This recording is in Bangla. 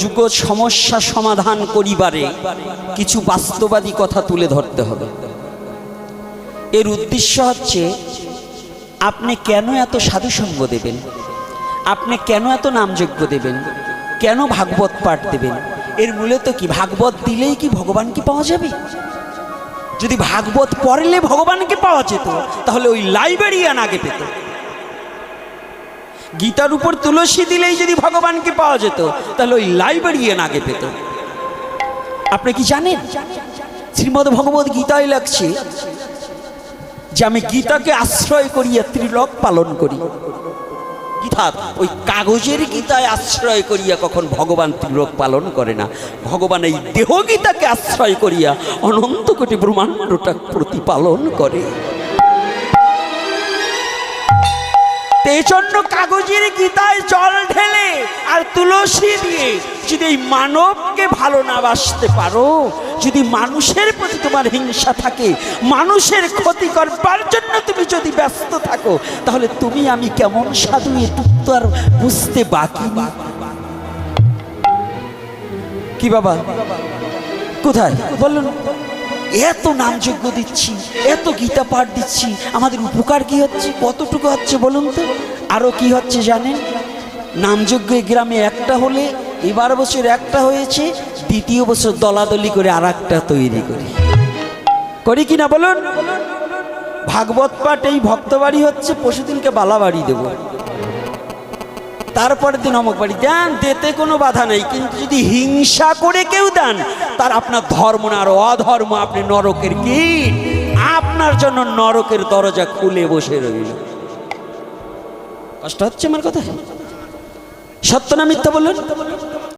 যুগ সমস্যা সমাধান করিবারে কিছু বাস্তবাদী কথা তুলে ধরতে হবে। এর উদ্দেশ্য হচ্ছে আপনি কেন এত সাধুসঙ্গ দেবেন, আপনি কেন এত নামযজ্ঞ দেবেন, কেন ভাগবত পাঠ দেবেন। এর মূলত কি, ভাগবত দিলেই কি ভগবানকে পাওয়া যাবে? যদি ভাগবত পড়লে ভগবানকে পাওয়া যেত তাহলে ওই লাইব্রেরিয়ান আগে পেত। গীতার উপর তুলসী দিলেই যদি ভগবানকে পাওয়া যেত তাহলে ওই লাইব্রেরিয়ান আগে পেত। আপনি কি জানেন শ্রীমদ্ ভগবত গীতায় লাগছে যে আমি গীতাকে আশ্রয় করিয়া ত্রিলোক পালন করি। অর্থাৎ ওই কাগজের গীতায় আশ্রয় করিয়া কখন ভগবান ত্রিলোক পালন করে না, ভগবান এই দেহ গীতাকে আশ্রয় করিয়া অনন্ত কোটি ব্রহ্মাণ্ডটা প্রতিপালন করে। এই জন্য কাগজের গীতায় জল ঢেলে আর তুলসী দিয়ে যদি এই মানবকে ভালো না বাসতে পারো, যদি মানুষের প্রতি তোমার হিংসা থাকে, মানুষের ক্ষতি করবার জন্য তুমি যদি ব্যস্ত থাকো, তাহলে তুমি আমি কেমন সাধু এটুকু তো আর বুঝতে বাকি না। কি বাবা, কোথায় বলুন? এত নামযজ্ঞ দিচ্ছি, এত গীতা পাঠ দিচ্ছি, আমাদের উপকার কি হচ্ছে? কতটুকু হচ্ছে বলুন তো? আরো কি হচ্ছে জানেন? নামযজ্ঞ গ্রামে একটা হলে এবার বছর একটা হয়েছে, দ্বিতীয় বছর দলাদলি করে আর একটা তৈরি করি কিনা বলুন? ভাগবত পাঠ এই ভক্তবাড়ি হচ্ছে, পরশুদিনকে বালাবাড়ি দেব, তারপরের দিন অমুক বাড়ি দেন, দিতে কোনো বাধা নেই। কিন্তু যদি হিংসা করে কেউ দেন, তার আপনার ধর্ম না আর অধর্ম, আপনি নরকের কীট, আপনার জন্য নরকের দরজা খুলে বসে রইল। কষ্ট হচ্ছে আমার কথা? সত্য না মিথ্যা বলুন?